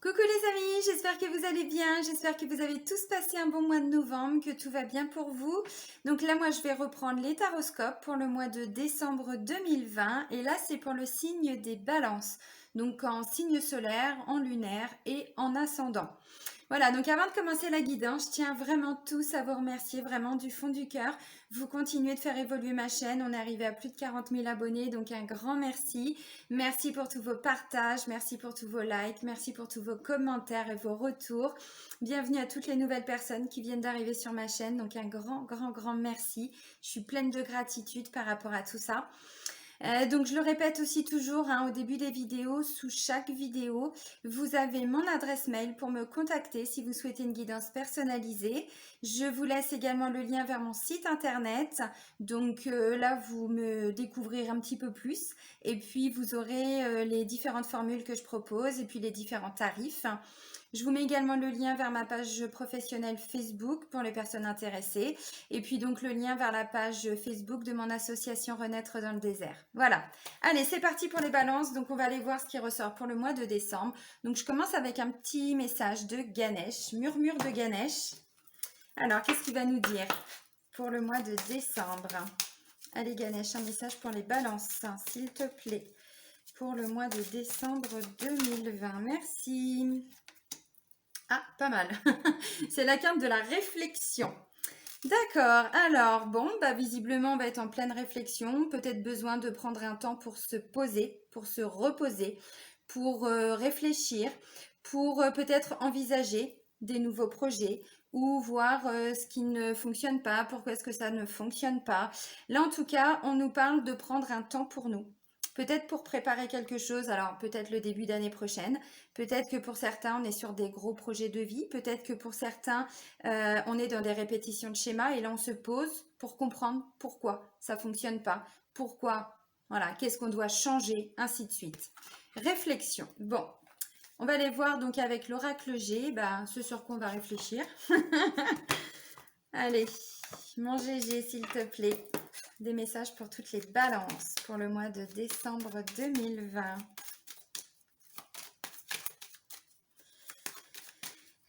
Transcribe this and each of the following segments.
Coucou les amis, j'espère que vous allez bien, j'espère que vous avez tous passé un bon mois de novembre, que tout va bien pour vous. Donc là, moi, je vais reprendre les taroscopes pour le mois de décembre 2020 et là, c'est pour le signe des balances, donc en signe solaire, en lunaire et en ascendant. Voilà, donc avant de commencer la guidance, je tiens vraiment tous à vous remercier, vraiment du fond du cœur. Vous continuez de faire évoluer ma chaîne, on est arrivé à plus de 40 000 abonnés, donc un grand merci. Merci pour tous vos partages, merci pour tous vos likes, merci pour tous vos commentaires et vos retours. Bienvenue à toutes les nouvelles personnes qui viennent d'arriver sur ma chaîne, donc un grand merci. Je suis pleine de gratitude par rapport à tout ça. Donc je le répète aussi toujours au début des vidéos, sous chaque vidéo, vous avez mon adresse mail pour me contacter si vous souhaitez une guidance personnalisée. Je vous laisse également le lien vers mon site internet. Donc là, vous me découvrirez un petit peu plus. Et puis vous aurez les différentes formules que je propose et puis les différents tarifs. Je vous mets également le lien vers ma page professionnelle Facebook pour les personnes intéressées. Et puis donc le lien vers la page Facebook de mon association Renaître dans le désert. Voilà. Allez, c'est parti pour les balances. Donc on va aller voir ce qui ressort pour le mois de décembre. Donc je commence avec un petit message de Ganesh, murmure de Ganesh. Alors, qu'est-ce qu'il va nous dire pour le mois de décembre? Allez Ganesh, un message pour les balances, s'il te plaît. Pour le mois de décembre 2020. Merci. Ah, pas mal. C'est la carte de la réflexion. D'accord, alors bon, visiblement on va être en pleine réflexion, peut-être besoin de prendre un temps pour se poser, pour se reposer, pour réfléchir, pour peut-être envisager des nouveaux projets ou voir ce qui ne fonctionne pas, pourquoi est-ce que ça ne fonctionne pas. Là en tout cas, on nous parle de prendre un temps pour nous. Peut-être pour préparer quelque chose, alors peut-être le début d'année prochaine, peut-être que pour certains on est sur des gros projets de vie, peut-être que pour certains on est dans des répétitions de schémas et là on se pose pour comprendre pourquoi ça fonctionne pas, pourquoi, voilà, qu'est-ce qu'on doit changer, ainsi de suite. Réflexion. Bon, on va aller voir donc avec l'oracle G, ce sur quoi on va réfléchir. Allez, mon GG s'il te plaît. Des messages pour toutes les balances pour le mois de décembre 2020.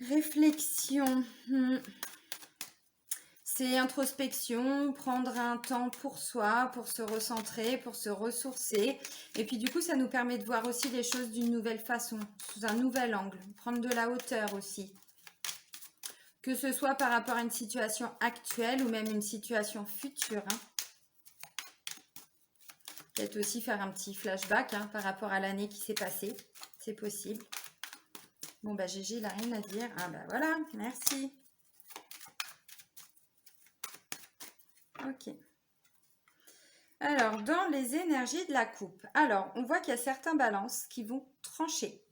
Réflexion. C'est introspection, prendre un temps pour soi, pour se recentrer, pour se ressourcer. Et puis du coup, ça nous permet de voir aussi les choses d'une nouvelle façon, sous un nouvel angle, prendre de la hauteur aussi. Que ce soit par rapport à une situation actuelle ou même une situation future. Peut-être aussi faire un petit flashback par rapport à l'année qui s'est passée. C'est possible. Bon, GG, il n'a rien à dire. Ah voilà, merci. Ok. Alors, dans les énergies de la coupe, alors, on voit qu'il y a certains balances qui vont trancher.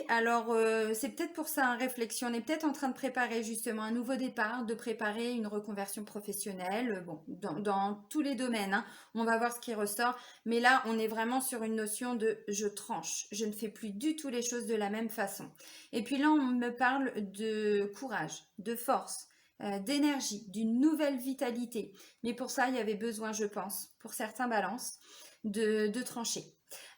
Alors, c'est peut-être pour ça, réflexion. On est peut-être en train de préparer justement un nouveau départ, de préparer une reconversion professionnelle. Bon, dans tous les domaines, on va voir ce qui ressort. Mais là, on est vraiment sur une notion de je tranche. Je ne fais plus du tout les choses de la même façon. Et puis là, on me parle de courage, de force, d'énergie, d'une nouvelle vitalité. Mais pour ça, il y avait besoin, je pense, pour certains balances, de trancher.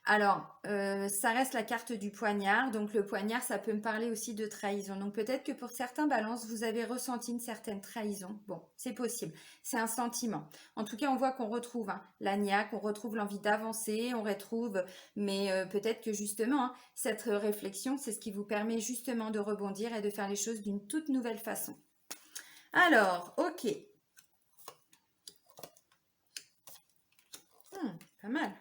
Alors, ça reste la carte du poignard. Donc, le poignard, ça peut me parler aussi de trahison. Donc, peut-être que pour certains balances, vous avez ressenti une certaine trahison. Bon, c'est possible. C'est un sentiment. En tout cas, on voit qu'on retrouve la niaque, on retrouve l'envie d'avancer, on retrouve... Mais peut-être que justement, cette réflexion, c'est ce qui vous permet justement de rebondir et de faire les choses d'une toute nouvelle façon. Alors, ok. Pas mal.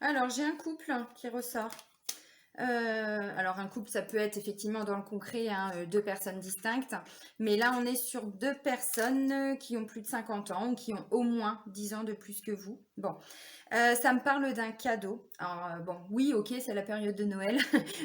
Alors, j'ai un couple qui ressort. Alors, un couple, ça peut être effectivement dans le concret deux personnes distinctes. Mais là, on est sur deux personnes qui ont plus de 50 ans ou qui ont au moins 10 ans de plus que vous. Bon, ça me parle d'un cadeau. Alors, bon, oui, ok, c'est la période de Noël,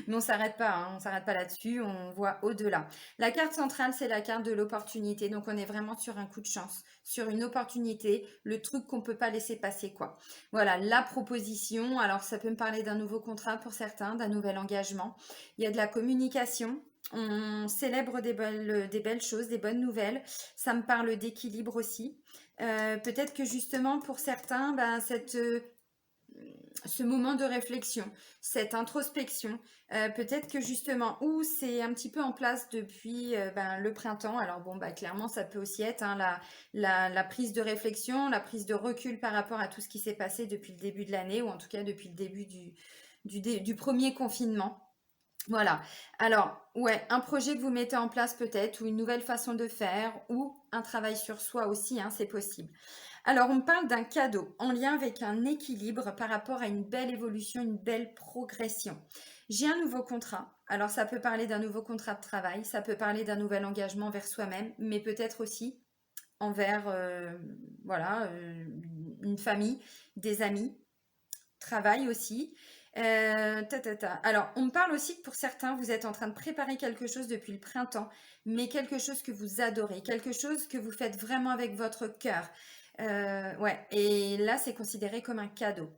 mais on s'arrête pas, on s'arrête pas là-dessus, on voit au-delà. La carte centrale, c'est la carte de l'opportunité, donc on est vraiment sur un coup de chance, sur une opportunité, le truc qu'on peut pas laisser passer, quoi. Voilà, la proposition, alors ça peut me parler d'un nouveau contrat pour certains, d'un nouvel engagement. Il y a de la communication, On célèbre des belles choses, des bonnes nouvelles. Ça me parle d'équilibre aussi. Peut-être que justement pour certains, ben, ce moment de réflexion, cette introspection, peut-être que justement, ou c'est un petit peu en place depuis ben, le printemps. Alors bon, bah, clairement, ça peut aussi être hein, la prise de réflexion, la prise de recul par rapport à tout ce qui s'est passé depuis le début de l'année, ou en tout cas depuis le début du premier confinement. Voilà. Alors, ouais, un projet que vous mettez en place peut-être, ou une nouvelle façon de faire, ou un travail sur soi aussi, hein, c'est possible. Alors, on parle d'un cadeau en lien avec un équilibre par rapport à une belle évolution, une belle progression. J'ai un nouveau contrat. Alors, ça peut parler d'un nouveau contrat de travail, ça peut parler d'un nouvel engagement vers soi-même, mais peut-être aussi envers, voilà, une famille, des amis, travail aussi. Alors, on me parle aussi que pour certains, vous êtes en train de préparer quelque chose depuis le printemps, mais quelque chose que vous adorez, quelque chose que vous faites vraiment avec votre cœur. Ouais, et là, c'est considéré comme un cadeau.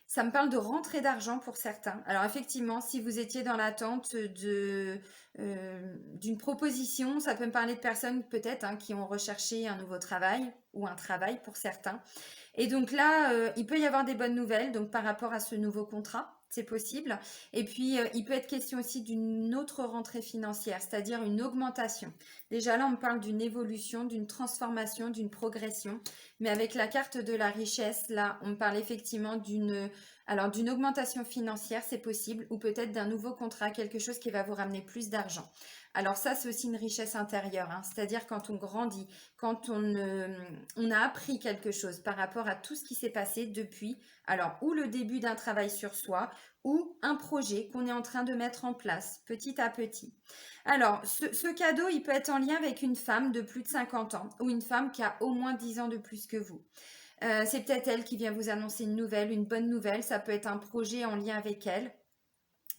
Ça me parle de rentrée d'argent pour certains. Alors effectivement, si vous étiez dans l'attente d'une proposition, ça peut me parler de personnes peut-être hein, qui ont recherché un nouveau travail ou un travail pour certains. Et donc là, il peut y avoir des bonnes nouvelles donc par rapport à ce nouveau contrat, c'est possible. Et puis, il peut être question aussi d'une autre rentrée financière, c'est-à-dire une augmentation. Déjà là, on me parle d'une évolution, d'une transformation, d'une progression. Mais avec la carte de la richesse, là, on me parle effectivement d'une augmentation financière, c'est possible, ou peut-être d'un nouveau contrat, quelque chose qui va vous ramener plus d'argent. Alors ça, c'est aussi une richesse intérieure, hein. C'est-à-dire quand on grandit, quand on a appris quelque chose par rapport à tout ce qui s'est passé depuis, alors ou le début d'un travail sur soi, ou un projet qu'on est en train de mettre en place petit à petit. Alors, ce cadeau, il peut être en lien avec une femme de plus de 50 ans ou une femme qui a au moins 10 ans de plus que vous. C'est peut-être elle qui vient vous annoncer une nouvelle, une bonne nouvelle. Ça peut être un projet en lien avec elle.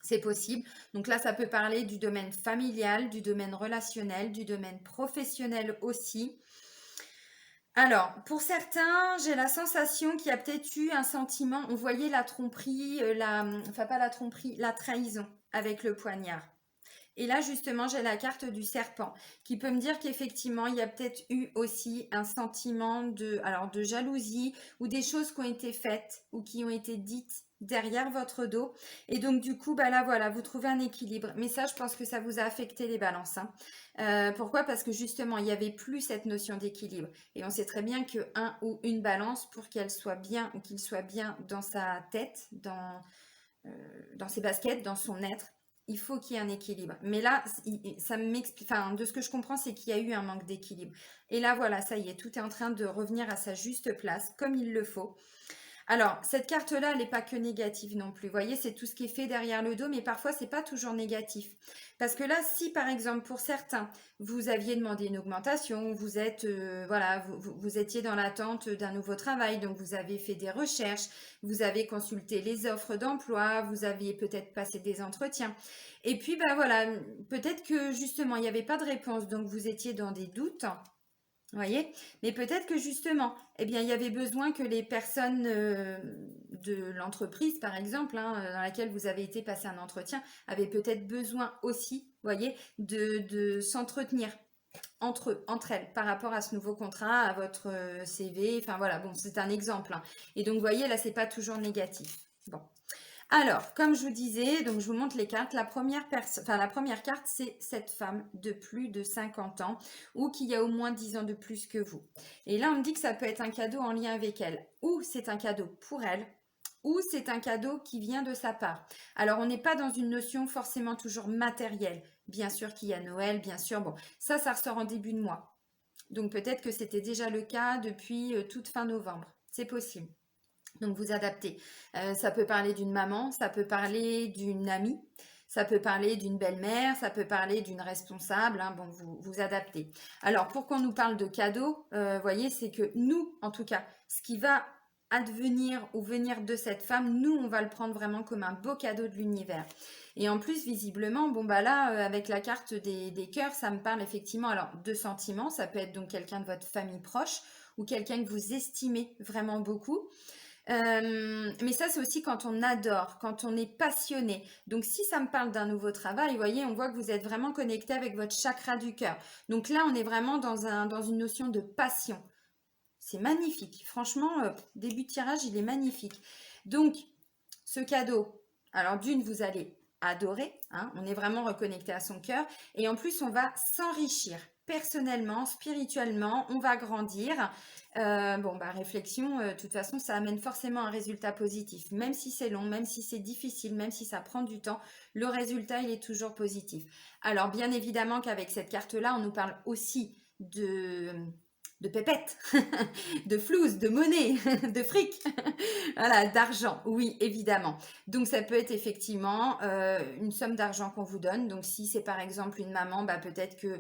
C'est possible. Donc là, ça peut parler du domaine familial, du domaine relationnel, du domaine professionnel aussi. Alors, pour certains, j'ai la sensation qu'il y a peut-être eu un sentiment, on voyait la tromperie, enfin pas la tromperie, la trahison avec le poignard. Et là, justement, j'ai la carte du serpent qui peut me dire qu'effectivement, il y a peut-être eu aussi un sentiment de jalousie ou des choses qui ont été faites ou qui ont été dites derrière votre dos. Et donc, du coup, bah là, voilà, vous trouvez un équilibre. Mais ça, je pense que ça vous a affecté les balances, hein. Pourquoi? Parce que justement, il n'y avait plus cette notion d'équilibre. Et on sait très bien que un ou une balance, pour qu'elle soit bien ou qu'il soit bien dans sa tête, dans ses baskets, dans son être, il faut qu'il y ait un équilibre. Mais là, ça m'explique, enfin, de ce que je comprends, c'est qu'il y a eu un manque d'équilibre. Et là, voilà, ça y est, tout est en train de revenir à sa juste place, comme il le faut. Alors, cette carte-là, elle n'est pas que négative non plus. Vous voyez, c'est tout ce qui est fait derrière le dos, mais parfois, c'est pas toujours négatif. Parce que là, si par exemple, pour certains, vous aviez demandé une augmentation, vous êtes, voilà, vous étiez dans l'attente d'un nouveau travail, donc vous avez fait des recherches, vous avez consulté les offres d'emploi, vous aviez peut-être passé des entretiens. Et puis, ben voilà, peut-être que justement, il n'y avait pas de réponse, donc vous étiez dans des doutes. Vous voyez? Mais peut-être que justement, eh bien, il y avait besoin que les personnes de l'entreprise, par exemple, hein, dans laquelle vous avez été passer un entretien, avaient peut-être besoin aussi, vous voyez, de s'entretenir entre eux, entre elles, par rapport à ce nouveau contrat, à votre CV. Enfin voilà, bon, c'est un exemple, hein. Et donc, vous voyez, là, c'est pas toujours négatif. Bon. Alors, comme je vous disais, donc je vous montre les cartes. La première carte, c'est cette femme de plus de 50 ans ou qui a au moins 10 ans de plus que vous. Et là, on me dit que ça peut être un cadeau en lien avec elle. Ou c'est un cadeau pour elle, ou c'est un cadeau qui vient de sa part. Alors, on n'est pas dans une notion forcément toujours matérielle. Bien sûr qu'il y a Noël, bien sûr. Bon, ça ressort en début de mois. Donc, peut-être que c'était déjà le cas depuis toute fin novembre. C'est possible. Donc vous adaptez. Ça peut parler d'une maman, ça peut parler d'une amie, ça peut parler d'une belle-mère, ça peut parler d'une responsable, hein. Bon, vous adaptez. Alors pour qu'on nous parle de cadeaux, voyez, c'est que nous, en tout cas, ce qui va advenir ou venir de cette femme, nous, on va le prendre vraiment comme un beau cadeau de l'univers. Et en plus, visiblement, bon bah là, avec la carte des cœurs, ça me parle effectivement alors de sentiments. Ça peut être donc quelqu'un de votre famille proche ou quelqu'un que vous estimez vraiment beaucoup. Mais ça, c'est aussi quand on adore, quand on est passionné. Donc, si ça me parle d'un nouveau travail, vous voyez, on voit que vous êtes vraiment connecté avec votre chakra du cœur. Donc là, on est vraiment dans une notion de passion. C'est magnifique. Franchement, début de tirage, il est magnifique. Donc, ce cadeau, alors d'une, vous allez adorer, hein, on est vraiment reconnecté à son cœur. Et en plus, on va s'enrichir personnellement, spirituellement, on va grandir. Bon, bah, réflexion, de toute façon, ça amène forcément un résultat positif. Même si c'est long, même si c'est difficile, même si ça prend du temps, le résultat, il est toujours positif. Alors, bien évidemment qu'avec cette carte-là, on nous parle aussi de pépettes, de flouze, de monnaie, de fric, voilà, d'argent, oui, évidemment. Donc ça peut être effectivement une somme d'argent qu'on vous donne. Donc si c'est par exemple une maman, bah, peut-être que,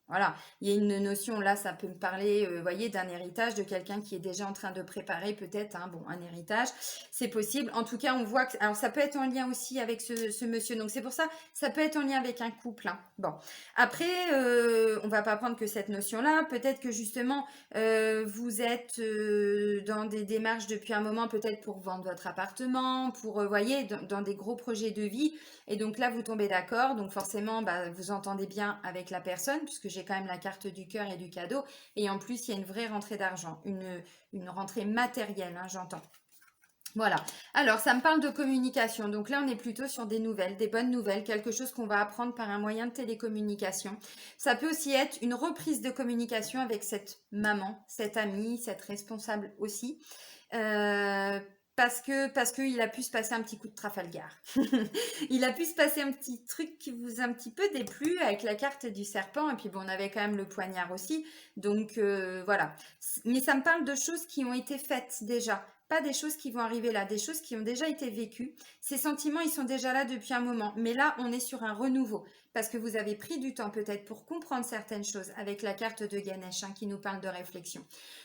voilà, il y a une notion, là, ça peut me parler, voyez, d'un héritage, de quelqu'un qui est déjà en train de préparer peut-être, hein, bon, un héritage, c'est possible. En tout cas, on voit que, alors ça peut être en lien aussi avec ce monsieur. Donc c'est pour ça, ça peut être en lien avec un couple, hein. Bon, après, on va pas prendre que cette notion-là. Peut-être que justement, vous êtes dans des démarches depuis un moment, peut-être pour vendre votre appartement, pour, voyez, dans des gros projets de vie. Et donc là, vous tombez d'accord. Donc forcément, bah, vous entendez bien avec la personne, puisque j'ai quand même la carte du cœur et du cadeau. Et en plus, il y a une vraie rentrée d'argent, une rentrée matérielle, hein, j'entends. Voilà. Alors, ça me parle de communication. Donc là, on est plutôt sur des nouvelles, des bonnes nouvelles, quelque chose qu'on va apprendre par un moyen de télécommunication. Ça peut aussi être une reprise de communication avec cette maman, cette amie, cette responsable aussi. Euh, parce qu'il a pu se passer un petit coup de Trafalgar. Il a pu se passer un petit truc qui vous a un petit peu déplu avec la carte du serpent. Et puis bon, on avait quand même le poignard aussi. Donc voilà. Mais ça me parle de choses qui ont été faites déjà. Pas des choses qui vont arriver là, des choses qui ont déjà été vécues. Ces sentiments, ils sont déjà là depuis un moment. Mais là, on est sur un renouveau. Parce que vous avez pris du temps peut-être pour comprendre certaines choses avec la carte de Ganesh, hein, qui nous parle de réflexion.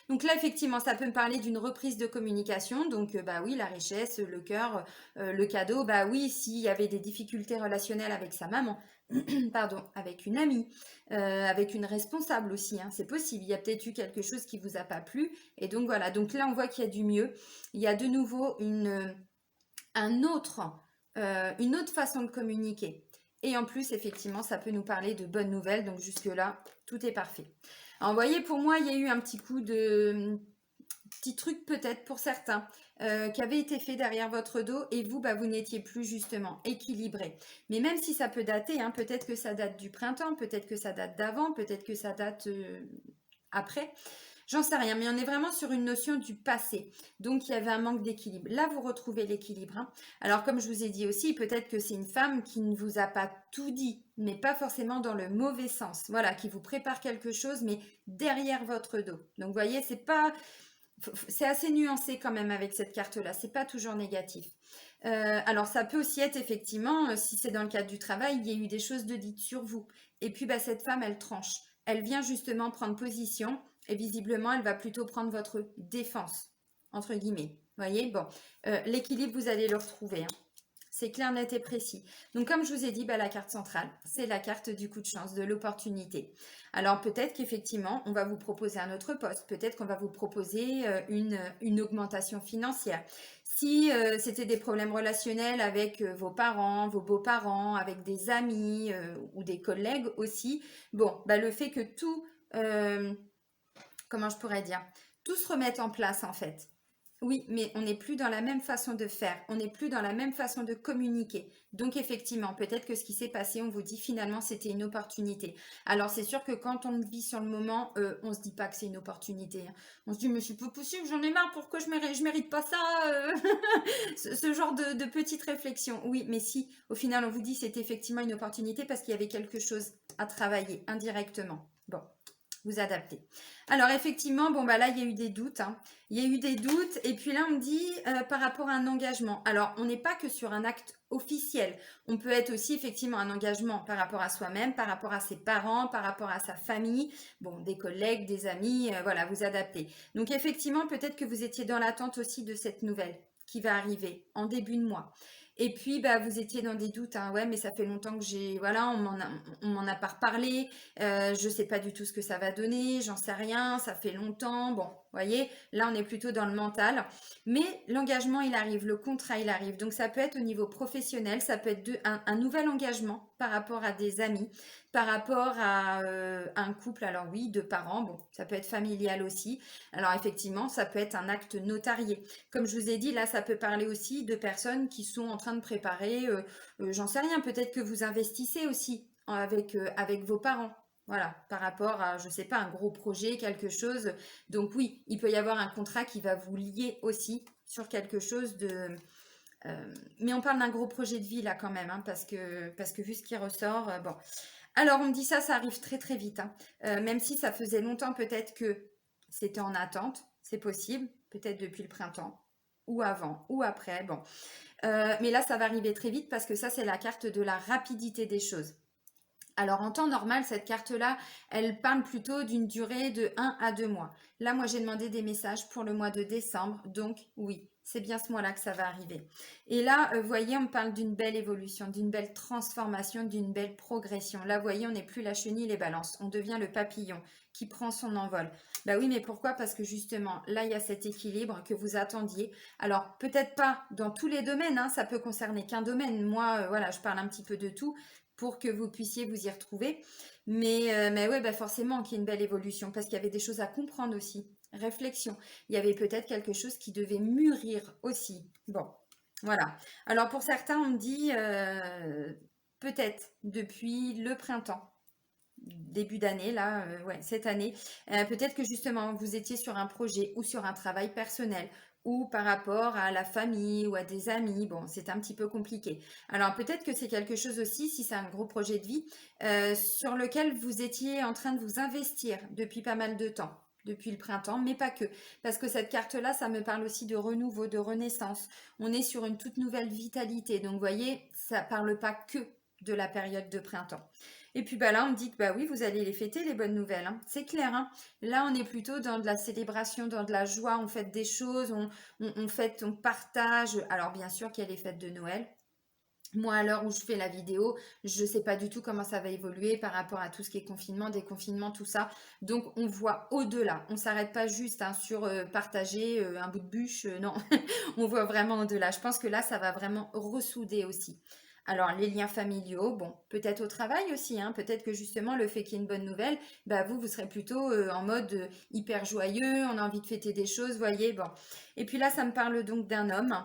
Donc là, effectivement, ça peut me parler d'une reprise de communication. Donc, bah oui, la richesse, le cœur, le cadeau. Bah oui, s'il y avait des difficultés relationnelles avec sa maman, pardon, avec une amie, avec une responsable aussi, hein, c'est possible. Il y a peut-être eu quelque chose qui vous a pas plu. Et donc voilà. Donc là, on voit qu'il y a du mieux. Il y a de nouveau une autre façon de communiquer. Et en plus, effectivement, ça peut nous parler de bonnes nouvelles. Donc jusque-là, tout est parfait. Alors, vous voyez, pour moi, il y a eu un petit coup de petit truc peut-être pour certains qui avait été fait derrière votre dos et vous, bah, vous n'étiez plus justement équilibré. Mais même si ça peut dater, hein, peut-être que ça date du printemps, peut-être que ça date d'avant, peut-être que ça date après. J'en sais rien, mais on est vraiment sur une notion du passé. Donc, il y avait un manque d'équilibre. Là, vous retrouvez l'équilibre, hein. Alors, comme je vous ai dit aussi, peut-être que c'est une femme qui ne vous a pas tout dit, mais pas forcément dans le mauvais sens. Voilà, qui vous prépare quelque chose, mais derrière votre dos. Donc, vous voyez, c'est assez nuancé quand même avec cette carte-là. C'est pas toujours négatif. Alors, ça peut aussi être effectivement, si c'est dans le cadre du travail, il y a eu des choses de dites sur vous. Et puis, bah, cette femme, elle tranche. Elle vient justement prendre position et visiblement, elle va plutôt prendre votre défense, entre guillemets. Vous voyez, bon, l'équilibre, vous allez le retrouver, hein. C'est clair, net et précis. Donc, comme je vous ai dit, bah, la carte centrale, c'est la carte du coup de chance, de l'opportunité. Alors, peut-être qu'effectivement, on va vous proposer un autre poste. Peut-être qu'on va vous proposer une augmentation financière. Si c'était des problèmes relationnels avec vos parents, vos beaux-parents, avec des amis ou des collègues aussi, bon, bah, le fait que tout, comment je pourrais dire, tout se remette en place en fait. Oui, mais on n'est plus dans la même façon de faire, on n'est plus dans la même façon de communiquer. Donc effectivement, peut-être que ce qui s'est passé, on vous dit finalement c'était une opportunité. Alors c'est sûr que quand on vit sur le moment, on se dit pas que c'est une opportunité, hein. On se dit mais c'est pas possible, j'en ai marre, pourquoi je mérite pas ça ce genre de petite réflexion. Oui, mais si au final on vous dit c'est effectivement une opportunité parce qu'il y avait quelque chose à travailler indirectement. Bon, vous adaptez. Alors effectivement, bon bah là il y a eu des doutes, hein. Il y a eu des doutes et puis là on me dit par rapport à un engagement. Alors on n'est pas que sur un acte officiel. On peut être aussi effectivement un engagement par rapport à soi-même, par rapport à ses parents, par rapport à sa famille, bon des collègues, des amis, voilà vous adaptez. Donc effectivement peut-être que vous étiez dans l'attente aussi de cette nouvelle qui va arriver en début de mois. Et puis, bah, vous étiez dans des doutes, hein. Ouais, mais ça fait longtemps que voilà, on m'en a pas reparlé. Je sais pas du tout ce que ça va donner, j'en sais rien, ça fait longtemps. Bon, voyez, là, on est plutôt dans le mental. Mais l'engagement, il arrive, le contrat, il arrive. Donc, ça peut être au niveau professionnel, ça peut être un nouvel engagement par rapport à des amis, par rapport à un couple. Alors oui, de parents, bon, ça peut être familial aussi. Alors effectivement, ça peut être un acte notarié. Comme je vous ai dit, là, ça peut parler aussi de personnes qui sont en train de préparer, j'en sais rien, peut-être que vous investissez aussi avec vos parents. Voilà, par rapport à, je sais pas, un gros projet, quelque chose. Donc oui, il peut y avoir un contrat qui va vous lier aussi sur quelque chose de... mais on parle d'un gros projet de vie là quand même, hein, parce que vu ce qui ressort, bon. Alors on me dit ça, ça arrive très très vite, hein. Même si ça faisait longtemps peut-être que c'était en attente, c'est possible, peut-être depuis le printemps, ou avant, ou après, bon. Mais là, ça va arriver très vite parce que ça, c'est la carte de la rapidité des choses. Alors en temps normal, cette carte-là, elle parle plutôt d'une durée de 1 à 2 mois. Là, moi, j'ai demandé des messages pour le mois de décembre, donc oui, c'est bien ce mois-là que ça va arriver. Et là, vous voyez, on me parle d'une belle évolution, d'une belle transformation, d'une belle progression. Là, vous voyez, on n'est plus la chenille, les balances, on devient le papillon qui prend son envol. Bah oui, mais pourquoi? Parce que justement, là, il y a cet équilibre que vous attendiez. Alors, peut-être pas dans tous les domaines, hein, ça peut concerner qu'un domaine. Moi, voilà, je parle un petit peu de tout pour que vous puissiez vous y retrouver. Mais ouais, bah forcément qu'il y ait une belle évolution, parce qu'il y avait des choses à comprendre aussi. Réflexion. Il y avait peut-être quelque chose qui devait mûrir aussi. Bon, voilà. Alors pour certains, on me dit peut-être depuis le printemps, début d'année, là, ouais, cette année, peut-être que justement vous étiez sur un projet ou sur un travail personnel ou par rapport à la famille ou à des amis. Bon, c'est un petit peu compliqué. Alors peut-être que c'est quelque chose aussi, si c'est un gros projet de vie, sur lequel vous étiez en train de vous investir depuis pas mal de temps. Depuis le printemps, mais pas que. Parce que cette carte-là, ça me parle aussi de renouveau, de renaissance. On est sur une toute nouvelle vitalité. Donc, vous voyez, ça parle pas que de la période de printemps. Et puis bah là, on me dit que bah oui, vous allez les fêter, les bonnes nouvelles, hein. C'est clair, hein. Là, on est plutôt dans de la célébration, dans de la joie, on fête des choses, on fête, on partage. Alors bien sûr qu'il y a les fêtes de Noël. Moi, à l'heure où je fais la vidéo, je ne sais pas du tout comment ça va évoluer par rapport à tout ce qui est confinement, déconfinement, tout ça. Donc, on voit au-delà. On ne s'arrête pas juste hein, sur partager un bout de bûche. Non, on voit vraiment au-delà. Je pense que là, ça va vraiment ressouder aussi. Alors, les liens familiaux, bon, peut-être au travail aussi, hein, peut-être que justement, le fait qu'il y ait une bonne nouvelle, bah, vous serez plutôt en mode hyper joyeux, on a envie de fêter des choses, voyez, bon. Et puis là, ça me parle donc d'un homme,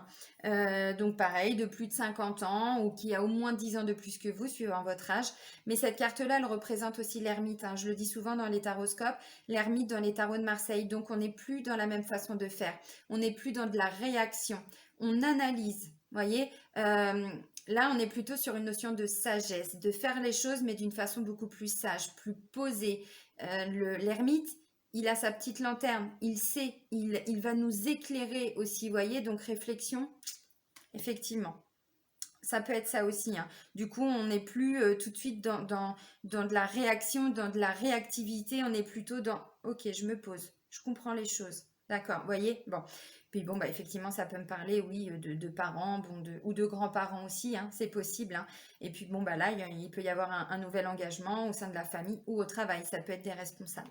donc pareil, de plus de 50 ans, ou qui a au moins 10 ans de plus que vous, suivant votre âge. Mais cette carte-là, elle représente aussi l'ermite, hein. Je le dis souvent dans les taroscopes, l'ermite dans les tarots de Marseille. Donc, on n'est plus dans la même façon de faire. On n'est plus dans de la réaction. On analyse, voyez. Là, on est plutôt sur une notion de sagesse, de faire les choses, mais d'une façon beaucoup plus sage, plus posée. L'ermite, il a sa petite lanterne, il sait, il va nous éclairer aussi, voyez, donc réflexion, effectivement. Ça peut être ça aussi, hein. Du coup, on n'est plus tout de suite dans de la réaction, dans de la réactivité, on est plutôt dans, ok, je me pose, je comprends les choses. D'accord, vous voyez? Bon. Puis bon, bah effectivement, ça peut me parler, oui, de parents, bon, ou de grands-parents aussi, hein, c'est possible, hein. Et puis bon, bah là, il peut y avoir un nouvel engagement au sein de la famille ou au travail, ça peut être des responsables.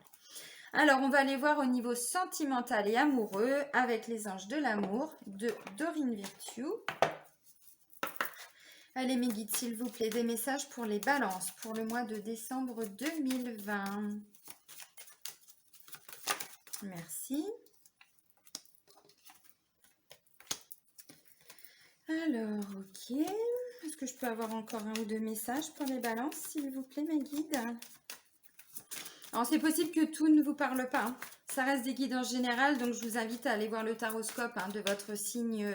Alors, on va aller voir au niveau sentimental et amoureux avec les anges de l'amour de Dorine Virtue. Allez, mes guides, s'il vous plaît, des messages pour les balances pour le mois de décembre 2020. Merci. Alors, ok. Est-ce que je peux avoir encore un ou deux messages pour les balances, s'il vous plaît, mes guides? Alors, c'est possible que tout ne vous parle pas, hein. Ça reste des guides en général, donc je vous invite à aller voir le taroscope hein, de votre signe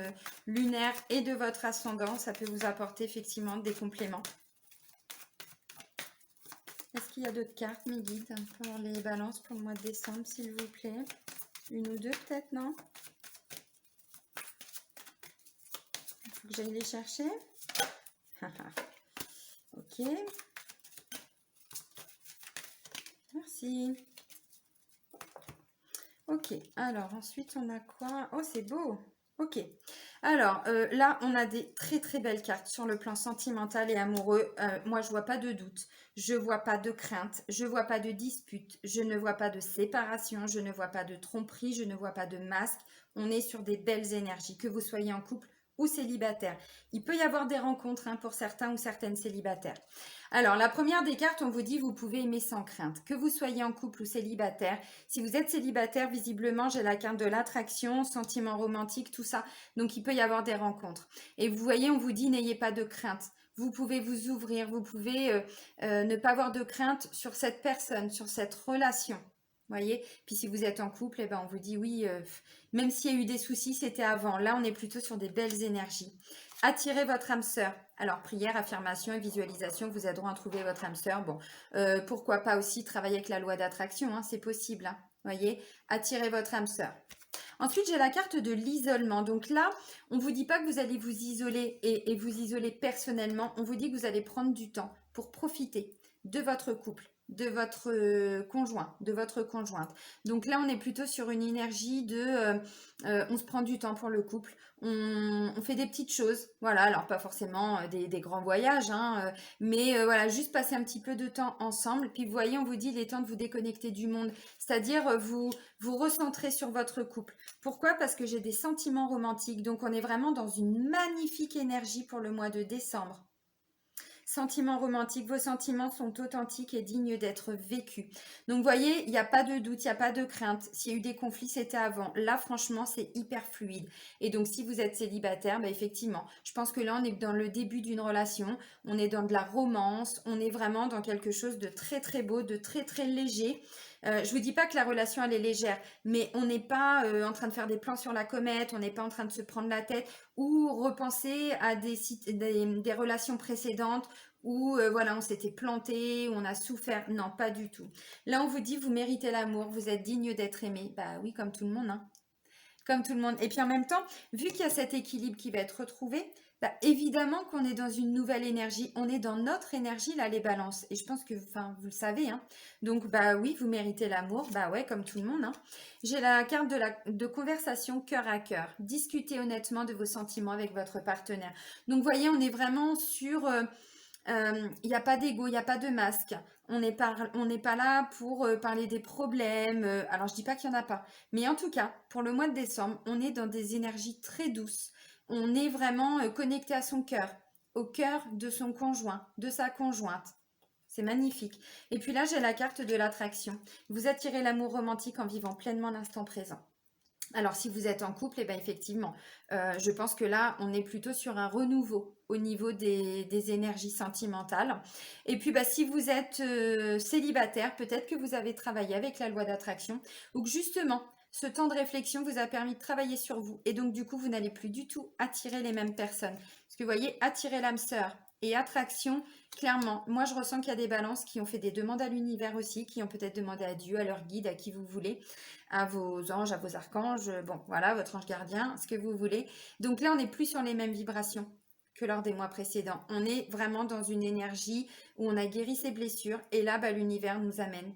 lunaire et de votre ascendant. Ça peut vous apporter effectivement des compléments. Est-ce qu'il y a d'autres cartes, mes guides, pour les balances pour le mois de décembre, s'il vous plaît? Une ou deux peut-être, non? Il faut que j'aille les chercher. Ok. Merci. Ok, alors ensuite on a quoi? Oh, c'est beau. Ok. Alors, là, on a des très très belles cartes sur le plan sentimental et amoureux. Moi, je vois pas de doute, je vois pas de crainte, je vois pas de dispute, je ne vois pas de séparation, je ne vois pas de tromperie, je ne vois pas de masque. On est sur des belles énergies, que vous soyez en couple ou célibataire. Il peut y avoir des rencontres hein, pour certains ou certaines célibataires. Alors, la première des cartes, on vous dit vous pouvez aimer sans crainte. Que vous soyez en couple ou célibataire. Si vous êtes célibataire, visiblement, j'ai la carte de l'attraction, sentiment romantique, tout ça. Donc, il peut y avoir des rencontres. Et vous voyez, on vous dit n'ayez pas de crainte. Vous pouvez vous ouvrir, vous pouvez ne pas avoir de crainte sur cette personne, sur cette relation. Voyez. Puis si vous êtes en couple, eh ben, on vous dit oui, même s'il y a eu des soucis, c'était avant. Là, on est plutôt sur des belles énergies. Attirez votre âme sœur. Alors, prière, affirmation et visualisation vous aideront à trouver votre âme sœur. Bon, pourquoi pas aussi travailler avec la loi d'attraction, hein, c'est possible. Hein, voyez, attirez votre âme sœur. Ensuite, j'ai la carte de l'isolement. Donc là, on ne vous dit pas que vous allez vous isoler et vous isoler personnellement. On vous dit que vous allez prendre du temps pour profiter de votre couple, de votre conjoint, de votre conjointe. Donc là, on est plutôt sur une énergie de on se prend du temps pour le couple, on fait des petites choses, voilà, alors pas forcément des grands voyages, hein, mais voilà, juste passer un petit peu de temps ensemble. Puis vous voyez, on vous dit il est temps de vous déconnecter du monde, c'est-à-dire vous recentrer sur votre couple. Pourquoi? Parce que j'ai des sentiments romantiques, donc on est vraiment dans une magnifique énergie pour le mois de décembre. Sentiments romantiques, vos sentiments sont authentiques et dignes d'être vécus. Donc, vous voyez, il n'y a pas de doute, il n'y a pas de crainte. S'il y a eu des conflits, c'était avant. Là, franchement, c'est hyper fluide. Et donc, si vous êtes célibataire, bah, effectivement, je pense que là, on est dans le début d'une relation. On est dans de la romance. On est vraiment dans quelque chose de très, très beau, de très, très léger. Je vous dis pas que la relation elle est légère, mais on n'est pas en train de faire des plans sur la comète, on n'est pas en train de se prendre la tête ou repenser à des relations précédentes où voilà on s'était planté, où on a souffert. Non, pas du tout. Là on vous dit vous méritez l'amour, vous êtes digne d'être aimé. Bah oui, comme tout le monde, hein. Comme tout le monde. Et puis en même temps, vu qu'il y a cet équilibre qui va être retrouvé, bah, évidemment qu'on est dans une nouvelle énergie. On est dans notre énergie, là, les balances. Et je pense que, enfin, vous le savez, hein. Donc, bah oui, vous méritez l'amour. Bah ouais, comme tout le monde, hein. J'ai la carte de conversation cœur à cœur. Discutez honnêtement de vos sentiments avec votre partenaire. Donc, vous voyez, on est vraiment sur... il n'y a pas d'ego, il n'y a pas de masque. On n'est pas là pour parler des problèmes. Alors, je dis pas qu'il n'y en a pas. Mais en tout cas, pour le mois de décembre, on est dans des énergies très douces. On est vraiment connecté à son cœur, au cœur de son conjoint, de sa conjointe. C'est magnifique. Et puis là, j'ai la carte de l'attraction. Vous attirez l'amour romantique en vivant pleinement l'instant présent. Alors, si vous êtes en couple, eh bien, effectivement, je pense que là, on est plutôt sur un renouveau au niveau des énergies sentimentales. Et puis, bah, si vous êtes célibataire, peut-être que vous avez travaillé avec la loi d'attraction ou que justement, ce temps de réflexion vous a permis de travailler sur vous. Et donc, du coup, vous n'allez plus du tout attirer les mêmes personnes. Parce que vous voyez, attirer l'âme sœur et attraction, clairement, moi, je ressens qu'il y a des balances qui ont fait des demandes à l'univers aussi, qui ont peut-être demandé à Dieu, à leur guide, à qui vous voulez, à vos anges, à vos archanges, bon voilà, votre ange gardien, ce que vous voulez. Donc là, on n'est plus sur les mêmes vibrations que lors des mois précédents. On est vraiment dans une énergie où on a guéri ses blessures et là, bah, l'univers nous amène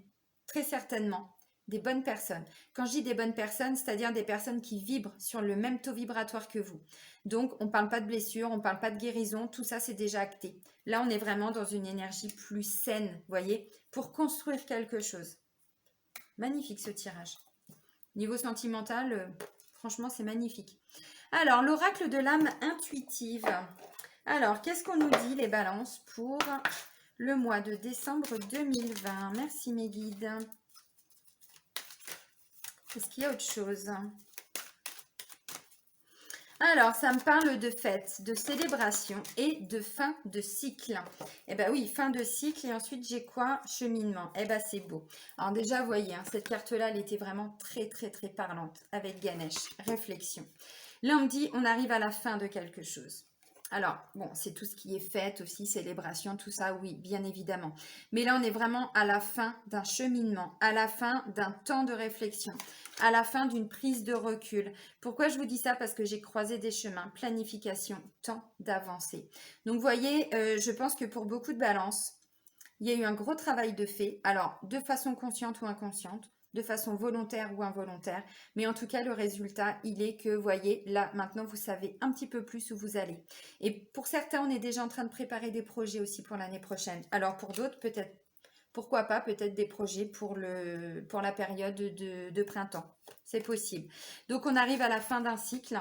très certainement des bonnes personnes. Quand je dis des bonnes personnes, c'est-à-dire des personnes qui vibrent sur le même taux vibratoire que vous. Donc, on ne parle pas de blessures, on ne parle pas de guérison, tout ça, c'est déjà acté. Là, on est vraiment dans une énergie plus saine, vous voyez, pour construire quelque chose. Magnifique ce tirage. Niveau sentimental, franchement, c'est magnifique. Alors, l'oracle de l'âme intuitive. Alors, qu'est-ce qu'on nous dit, les balances, pour le mois de décembre 2020? Merci, mes guides. Est-ce qu'il y a autre chose? Alors, ça me parle de fête, de célébration et de fin de cycle. Eh bien oui, fin de cycle et ensuite j'ai quoi? Cheminement. Eh bien c'est beau. Alors déjà, vous voyez, hein, cette carte-là, elle était vraiment très, très, très parlante avec Ganesh. Réflexion. Là, on me dit, on arrive à la fin de quelque chose. Alors, bon, c'est tout ce qui est fête aussi, célébration, tout ça, oui, bien évidemment. Mais là, on est vraiment à la fin d'un cheminement, à la fin d'un temps de réflexion, à la fin d'une prise de recul. Pourquoi je vous dis ça? Parce que j'ai croisé des chemins, planification, temps d'avancer. Donc, vous voyez, je pense que pour beaucoup de balances, Il y a eu un gros travail de fait, alors de façon consciente ou inconsciente, de façon volontaire ou involontaire, mais en tout cas le résultat, il est que, voyez, là maintenant vous savez un petit peu plus où vous allez. Et pour certains, on est déjà en train de préparer des projets aussi pour l'année prochaine. Alors pour d'autres, peut-être, pourquoi pas, peut-être des projets pour la période de printemps. C'est possible. Donc on arrive à la fin d'un cycle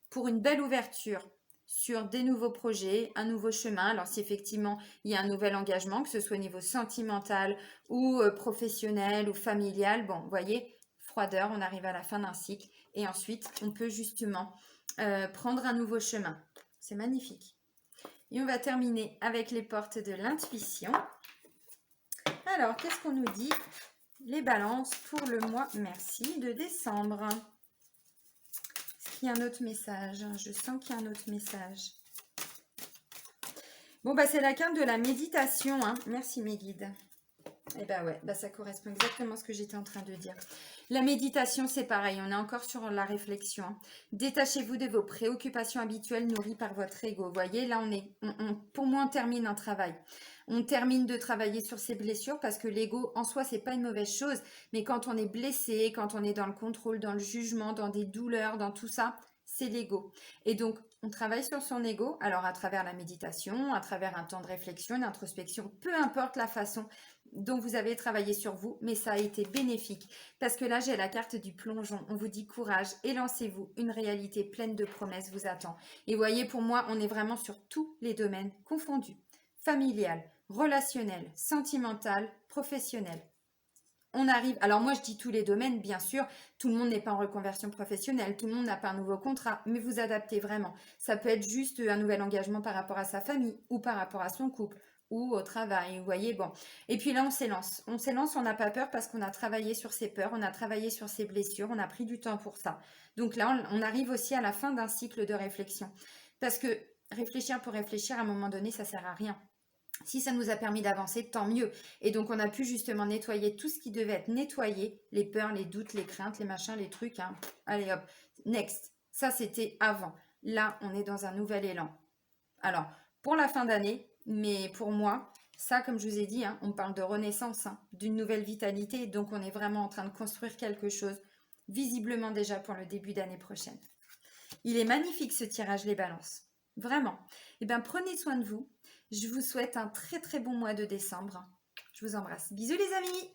pour une belle ouverture sur des nouveaux projets, un nouveau chemin. Alors si effectivement il y a un nouvel engagement, que ce soit au niveau sentimental ou professionnel ou familial, bon, vous voyez, froideur, on arrive à la fin d'un cycle et ensuite on peut justement prendre un nouveau chemin. C'est magnifique. Et on va terminer avec les portes de l'intuition. Alors, qu'est-ce qu'on nous dit les balances pour le mois, merci, de décembre? Est-ce qu'il y a un autre message? Je sens qu'il y a un autre message. Bon, bah c'est la carte de la méditation, hein. Merci mes guides. Eh ben ouais, bah ça correspond exactement à ce que j'étais en train de dire. La méditation, c'est pareil, on est encore sur la réflexion, hein. Détachez-vous de vos préoccupations habituelles nourries par votre ego. Vous voyez, là, pour moi, on termine un travail. On termine de travailler sur ses blessures parce que l'ego, en soi, c'est pas une mauvaise chose. Mais quand on est blessé, quand on est dans le contrôle, dans le jugement, dans des douleurs, dans tout ça, c'est l'ego. Et donc, on travaille sur son ego, alors à travers la méditation, à travers un temps de réflexion, d'introspection, peu importe la façon dont vous avez travaillé sur vous, mais ça a été bénéfique. Parce que là, j'ai la carte du plongeon. On vous dit courage et lancez-vous. Une réalité pleine de promesses vous attend. Et voyez, pour moi, on est vraiment sur tous les domaines confondus. Familial, relationnel, sentimental, professionnel. On arrive, alors moi je dis tous les domaines, bien sûr, tout le monde n'est pas en reconversion professionnelle, tout le monde n'a pas un nouveau contrat, mais vous adaptez vraiment. Ça peut être juste un nouvel engagement par rapport à sa famille ou par rapport à son couple ou au travail, vous voyez, bon. Et puis là, on s'élance. On s'élance, on n'a pas peur parce qu'on a travaillé sur ses peurs, on a travaillé sur ses blessures, on a pris du temps pour ça. Donc là, on arrive aussi à la fin d'un cycle de réflexion. Parce que réfléchir pour réfléchir, à un moment donné, ça sert à rien. Si ça nous a permis d'avancer, tant mieux. Et donc, on a pu justement nettoyer tout ce qui devait être nettoyé, les peurs, les doutes, les craintes, les machins, les trucs, hein. Allez hop, next. Ça, c'était avant. Là, on est dans un nouvel élan. Alors, pour la fin d'année, mais pour moi, ça, comme je vous ai dit, hein, on parle de renaissance, hein, d'une nouvelle vitalité. Donc, on est vraiment en train de construire quelque chose, visiblement déjà pour le début d'année prochaine. Il est magnifique ce tirage, les balances. Vraiment. Eh bien, prenez soin de vous. Je vous souhaite un très très bon mois de décembre. Je vous embrasse. Bisous les amis!